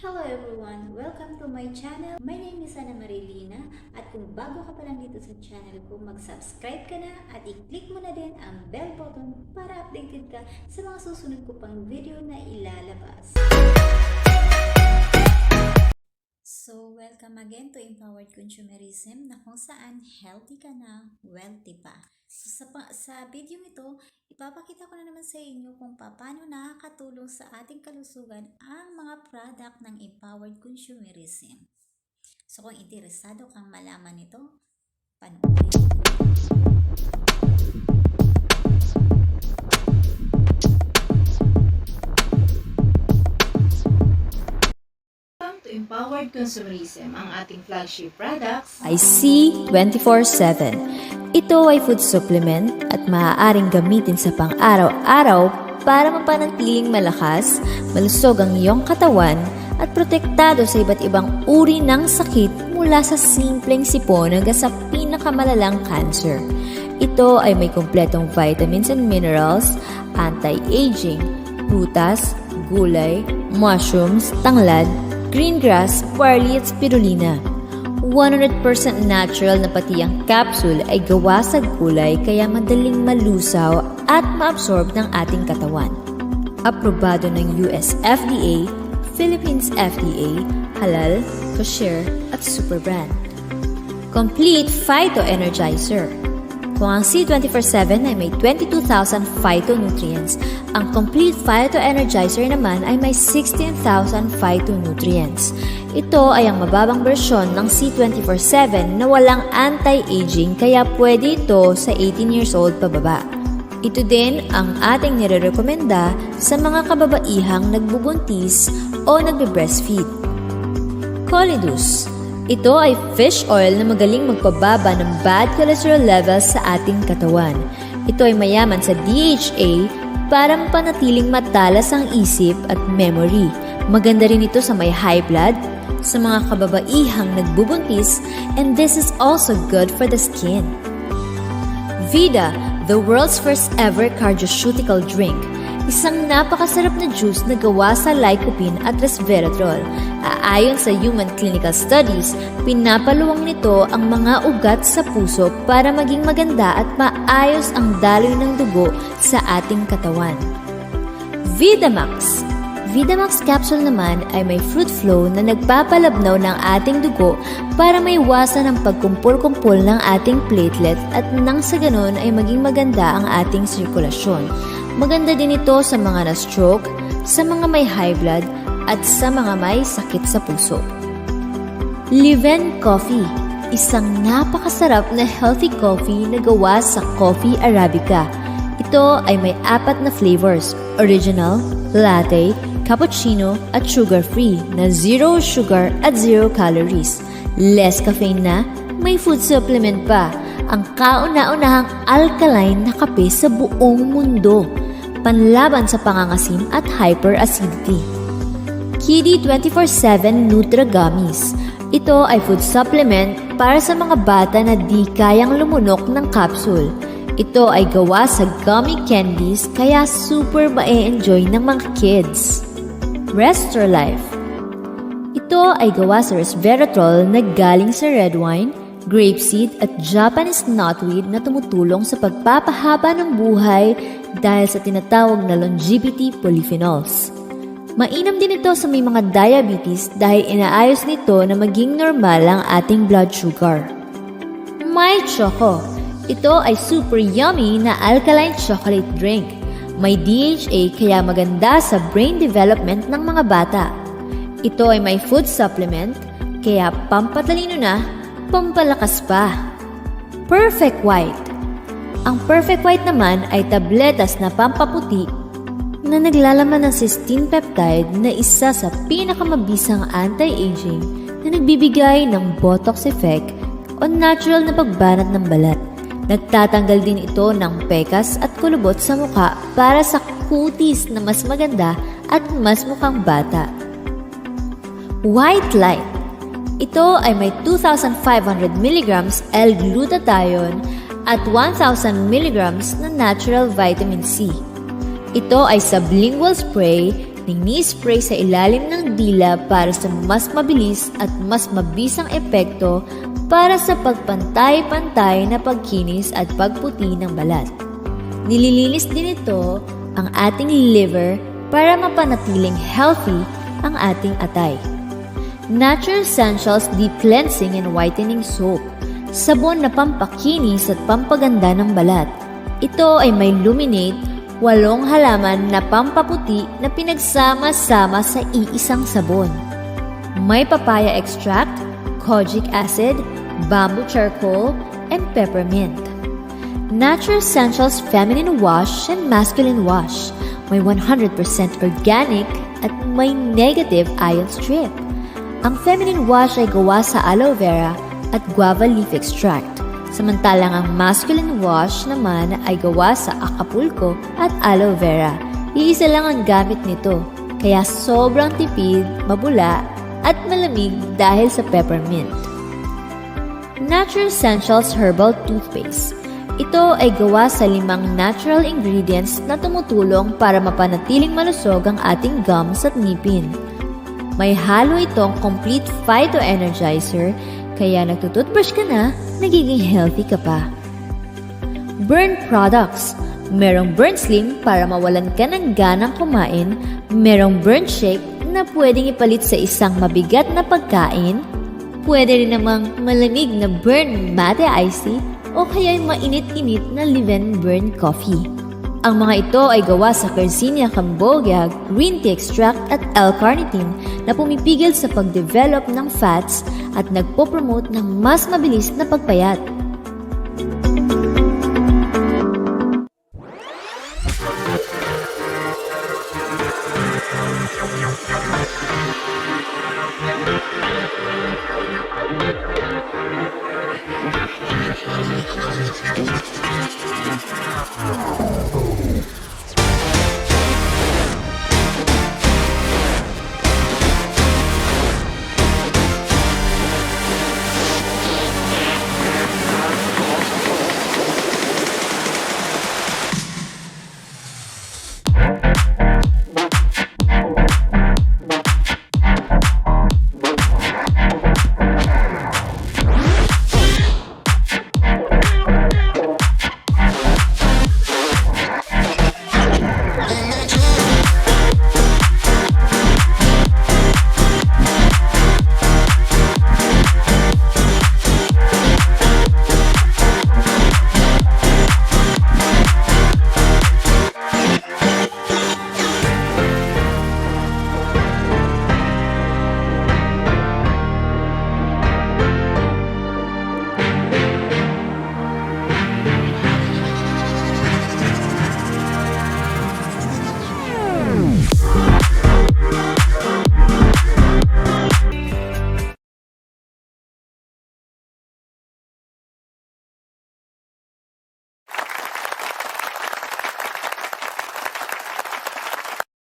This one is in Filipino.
Hello everyone! Welcome to my channel. My name is Ana Marilina at kung bago ka pa lang dito sa channel ko, mag-subscribe ka na at i-click mo na din ang bell button para updated ka sa mga susunod ko pang video na ilalabas. So, welcome again to Empowered Consumerism na kung saan healthy ka na, wealthy pa. So, sa video ito, ipapakita ko na naman sa inyo kung paano nakakatulong sa ating kalusugan ang mga product ng Empowered Consumerism. So, kung interesado kang malaman ito, panoorin. Empowered Consumerism, ang ating flagship products ay C24/7. Ito ay food supplement at maaaring gamitin sa pang-araw-araw para mapanatiling malakas, malusog ang iyong katawan at protektado sa iba't ibang uri ng sakit mula sa simpleng sipon hanggang sa pinakamalalang cancer. Ito ay may kumpletong vitamins and minerals, anti-aging, prutas, gulay, mushrooms, tanglad, green grass, barley at spirulina. 100% natural na pati ang capsule ay gawa sa gulay kaya madaling malusaw at maabsorb ng ating katawan. Aprobado ng US FDA, Philippines FDA, halal, kosher at super brand. Complete Phyto Energizer. Kung ang C24/7 ay may 22,000 phytonutrients, ang Complete Phyto Energizer naman ay may 16,000 phytonutrients. Ito ay ang mababang bersyon ng C24/7 na walang anti-aging kaya pwede ito sa 18 years old pababa. Ito din ang ating nirerekomenda sa mga kababaihang nagbubuntis o nagbe-breastfeed. Colidus. Ito ay fish oil na magaling magpababa ng bad cholesterol levels sa ating katawan. Ito ay mayaman sa DHA para mapanatiling matalas ang isip at memory. Maganda rin ito sa may high blood, sa mga kababaihang nagbubuntis, and this is also good for the skin. Vida, the world's first ever cardioceutical drink. Isang napakasarap na juice na gawa sa lycopene at resveratrol. Ayon sa human clinical studies, pinapaluwang nito ang mga ugat sa puso para maging maganda at maayos ang daloy ng dugo sa ating katawan. Vidamax. Vidamax capsule naman ay may fruit flow na nagpapalabnaw ng ating dugo para maiwasan ang pagkumpul-kumpul ng ating platelet at nang sa ganun ay maging maganda ang ating sirkulasyon. Maganda din ito sa mga na-stroke, sa mga may high blood, at sa mga may sakit sa puso. Liven Coffee. Isang napakasarap na healthy coffee na gawa sa coffee Arabica. Ito ay may 4 na flavors, original, latte, cappuccino, at sugar-free na 0 sugar at 0 calories. Less caffeine na, may food supplement pa. Ang kauna-unahang alkaline na kape sa buong mundo. Panlaban sa pangangasim at hyperacidity. Kiddy 24/7 Nutra Gummies. Ito ay food supplement para sa mga bata na di kayang lumunok ng capsule. Ito ay gawa sa gummy candies kaya super ma-enjoy ng mga kids. Restorelife. Ito ay gawa sa resveratrol na galing sa red wine, grapeseed at Japanese knotweed na tumutulong sa pagpapahaba ng buhay dahil sa tinatawag na longevity polyphenols. Mainam din ito sa may mga diabetes dahil inaayos nito na maging normal ang ating blood sugar. My Choco. Ito ay super yummy na alkaline chocolate drink. May DHA kaya maganda sa brain development ng mga bata. Ito ay may food supplement kaya pampatalino na, pampalakas pa. Perfect White. Ang Perfect White naman ay tabletas na pampaputi na naglalaman ng cysteine peptide na isa sa pinakamabisang anti-aging na nagbibigay ng botox effect o natural na pagbanat ng balat. Nagtatanggal din ito ng pekas at kulubot sa mukha para sa kutis na mas maganda at mas mukhang bata. White Light. Ito ay may 2,500 mg L-glutathione at 1,000 mg na natural vitamin C. Ito ay sublingual spray ni-spray sa ilalim ng dila para sa mas mabilis at mas mabisang epekto para sa pagpantay-pantay na pagkinis at pagputi ng balat. Nililinis din ito ang ating liver para mapanatiling healthy ang ating atay. Natural Essentials Deep Cleansing and Whitening Soap, sabon na pampakinis at pampaganda ng balat. Ito ay may luminate, 8 halaman na pampaputi na pinagsama-sama sa iisang sabon. May papaya extract, kojic acid, bamboo charcoal, and peppermint. Natural Essentials Feminine Wash and Masculine Wash, may 100% organic at may negative ion strip. Ang feminine wash ay gawa sa aloe vera at guava leaf extract, samantalang ang masculine wash naman ay gawa sa acapulco at aloe vera. Iisa lang ang gamit nito, kaya sobrang tipid, mabula, at malamig dahil sa peppermint. Natural Essentials Herbal Toothpaste. Ito ay gawa sa 5 natural ingredients na tumutulong para mapanatiling malusog ang ating gums at ngipin. May halo itong complete phyto-energizer, kaya nagtututbrush ka na, nagiging healthy ka pa. Burn Products. Merong Burn Slim para mawalan ka ng ganang kumain, merong Burn Shake na pwedeng ipalit sa isang mabigat na pagkain, pwede rin namang malamig na Burn Mate Iced Tea o kaya'y mainit-init na Liven Burn Coffee. Ang mga ito ay gawa sa Quercetia cambogia, green tea extract at L-carnitine na pumipigil sa pagdevelop ng fats at nagpopromote ng mas mabilis na pagpayat.